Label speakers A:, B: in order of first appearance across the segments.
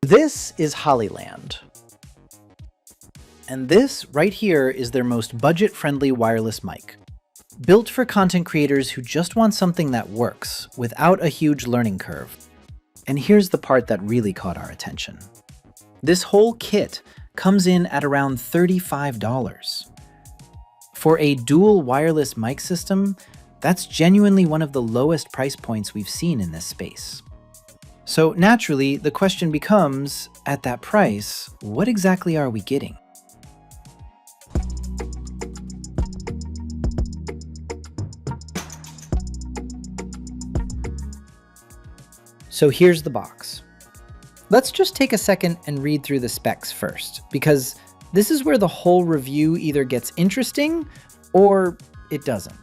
A: This is Hollyland. And this right here is their most budget-friendly wireless mic. Built for content creators who just want something that works without a huge learning curve. And here's the part that really caught our attention. This whole kit comes in at around $35. For a dual wireless mic system, that's genuinely one of the lowest price points we've seen in this space. So naturally, the question becomes, at that price, what exactly are we getting? So here's the box. Let's just take a second and read through the specs first, because this is where the whole review either gets interesting or it doesn't.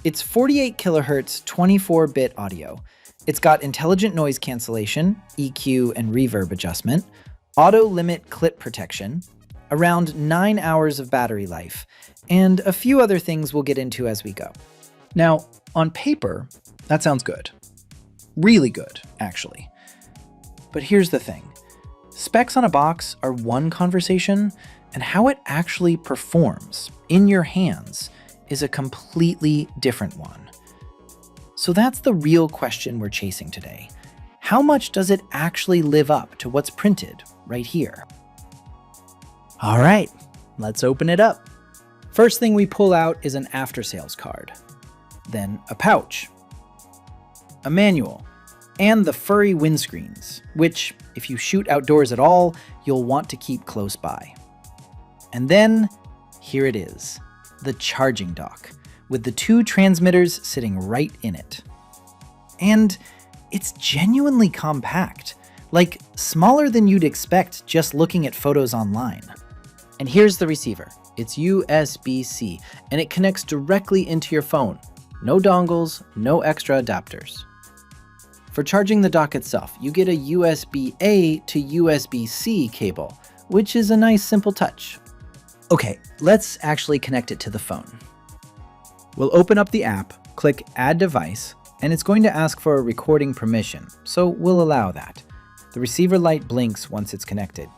A: It's 48 kilohertz, 24-bit audio. It's got intelligent noise cancellation, EQ and reverb adjustment, auto limit clip protection, around 9 hours of battery life, and a few other things we'll get into as we go. Now, on paper, that sounds good. Really good, actually. But here's the thing. Specs on a box are one conversation, and how it actually performs in your hands is a completely different one. So that's the real question we're chasing today. How much does it actually live up to what's printed right here? All right, let's open it up. First thing we pull out is an after-sales card, then a pouch, a manual, and the furry windscreens, which, if you shoot outdoors at all, you'll want to keep close by. And then, here it is, the charging dock, with the 2 transmitters sitting right in it. And it's genuinely compact, like smaller than you'd expect just looking at photos online. And here's the receiver. It's USB-C, and it connects directly into your phone. No dongles, no extra adapters. For charging the dock itself, you get a USB-A to USB-C cable, which is a nice simple touch. Okay, let's actually connect it to the phone. We'll open up the app, click Add Device, and it's going to ask for a recording permission, so we'll allow that. The receiver light blinks once it's connected.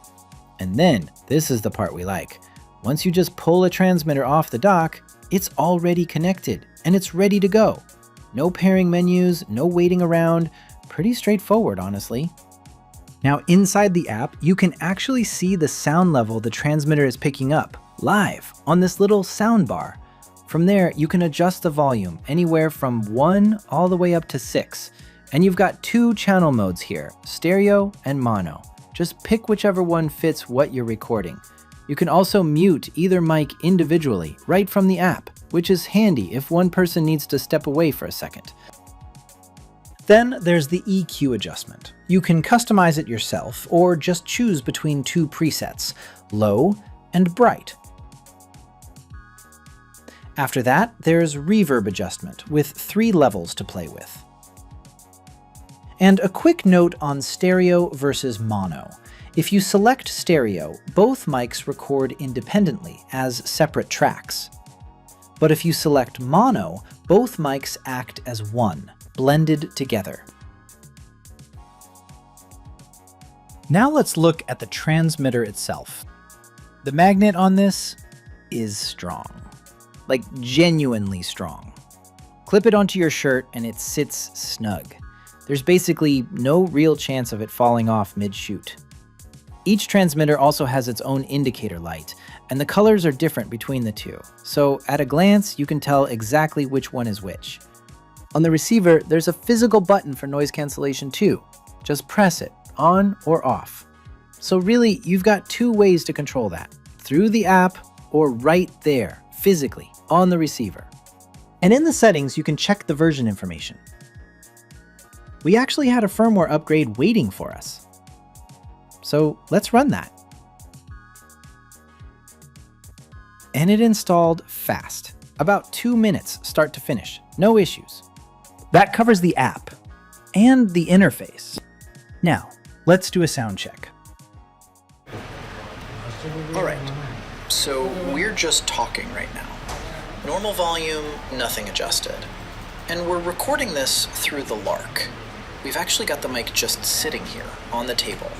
A: And then, this is the part we like. Once you just pull a transmitter off the dock, it's already connected, and it's ready to go. No pairing menus, no waiting around. Pretty straightforward, honestly. Now, inside the app, you can actually see the sound level the transmitter is picking up, live, on this little sound bar. From there, you can adjust the volume anywhere from 1 all the way up to 6. And you've got 2 channel modes here, stereo and mono. Just pick whichever one fits what you're recording. You can also mute either mic individually right from the app, which is handy if one person needs to step away for a second. Then there's the EQ adjustment. You can customize it yourself or just choose between 2 presets, low and bright. After that, there's reverb adjustment with 3 levels to play with. And a quick note on stereo versus mono. If you select stereo, both mics record independently as separate tracks. But if you select mono, both mics act as one, blended together. Now let's look at the transmitter itself. The magnet on this is strong. Like genuinely strong. Clip it onto your shirt and it sits snug. There's basically no real chance of it falling off mid-shoot. Each transmitter also has its own indicator light, and the colors are different between the 2, so at a glance you can tell exactly which one is which. On the receiver, there's a physical button for noise cancellation too. Just press it, on or off. So really, you've got 2 ways to control that, through the app or right there, physically, on the receiver. And in the settings, you can check the version information. We actually had a firmware upgrade waiting for us. So let's run that. And it installed fast. About 2 minutes start to finish, no issues. That covers the app and the interface. Now, let's do a sound check.
B: All right, so we're just talking right now. Normal volume, nothing adjusted. And we're recording this through the Lark. we've actually got the mic just sitting here on the table.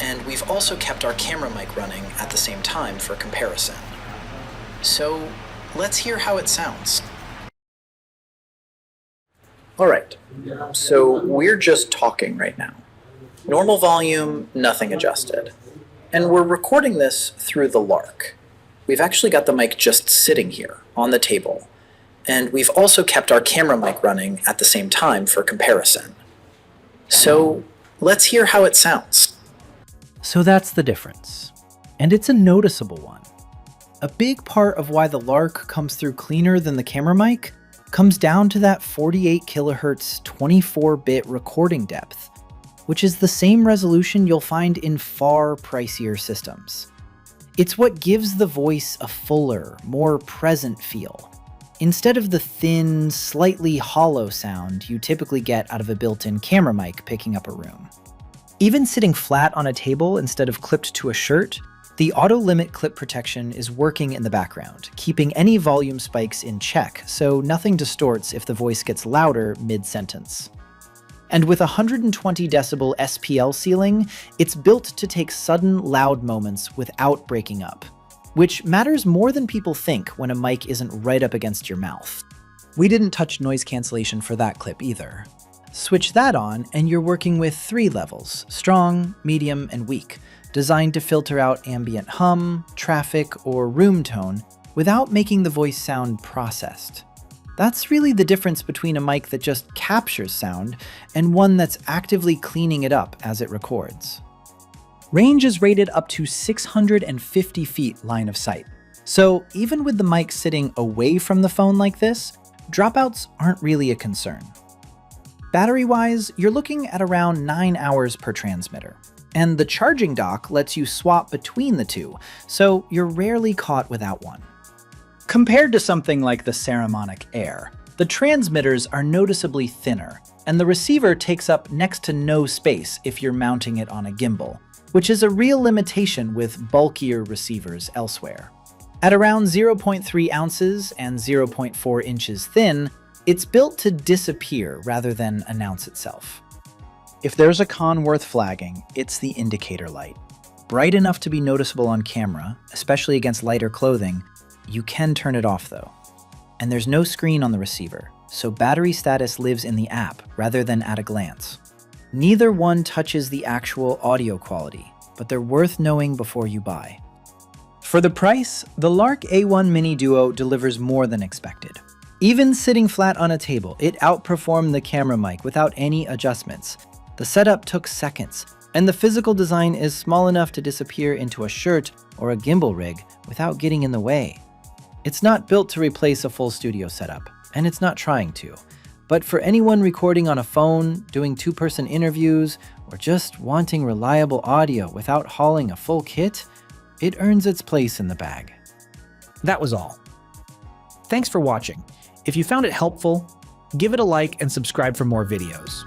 B: And we've also kept our camera mic running at the same time for comparison. So let's hear how it sounds. Alright, so we're just talking right now. Normal volume, nothing adjusted. And we're recording this through the Lark. We've actually got the mic just sitting here on the table. And we've also kept our camera mic running at the same time for comparison. So let's hear how it sounds.
A: So that's the difference. And it's a noticeable one. A big part of why the Lark comes through cleaner than the camera mic comes down to that 48 kilohertz 24-bit recording depth, which is the same resolution you'll find in far pricier systems. It's what gives the voice a fuller, more present feel, instead of the thin, slightly hollow sound you typically get out of a built-in camera mic picking up a room. Even sitting flat on a table instead of clipped to a shirt, the auto-limit clip protection is working in the background, keeping any volume spikes in check so nothing distorts if the voice gets louder mid-sentence. And with 120 decibel SPL ceiling, it's built to take sudden, loud moments without breaking up, which matters more than people think when a mic isn't right up against your mouth. We didn't touch noise cancellation for that clip either. Switch that on and you're working with 3 levels, strong, medium, and weak, designed to filter out ambient hum, traffic, or room tone without making the voice sound processed. That's really the difference between a mic that just captures sound and one that's actively cleaning it up as it records. Range is rated up to 650 feet line of sight. So even with the mic sitting away from the phone like this, dropouts aren't really a concern. Battery-wise, you're looking at around 9 hours per transmitter. And the charging dock lets you swap between the two, so you're rarely caught without one. Compared to something like the Saramonic Air, the transmitters are noticeably thinner, and the receiver takes up next to no space if you're mounting it on a gimbal, which is a real limitation with bulkier receivers elsewhere. At around 0.3 ounces and 0.4 inches thin, it's built to disappear rather than announce itself. If there's a con worth flagging, it's the indicator light. Bright enough to be noticeable on camera, especially against lighter clothing, you can turn it off though. And there's no screen on the receiver, so battery status lives in the app rather than at a glance. Neither one touches the actual audio quality, but they're worth knowing before you buy. For the price, the Lark A1 Mini Duo delivers more than expected. Even sitting flat on a table, it outperformed the camera mic without any adjustments. The setup took seconds, and the physical design is small enough to disappear into a shirt or a gimbal rig without getting in the way. It's not built to replace a full studio setup, and it's not trying to. But for anyone recording on a phone, doing 2-person interviews, or just wanting reliable audio without hauling a full kit, it earns its place in the bag. That was all. Thanks for watching. If you found it helpful, give it a like and subscribe for more videos.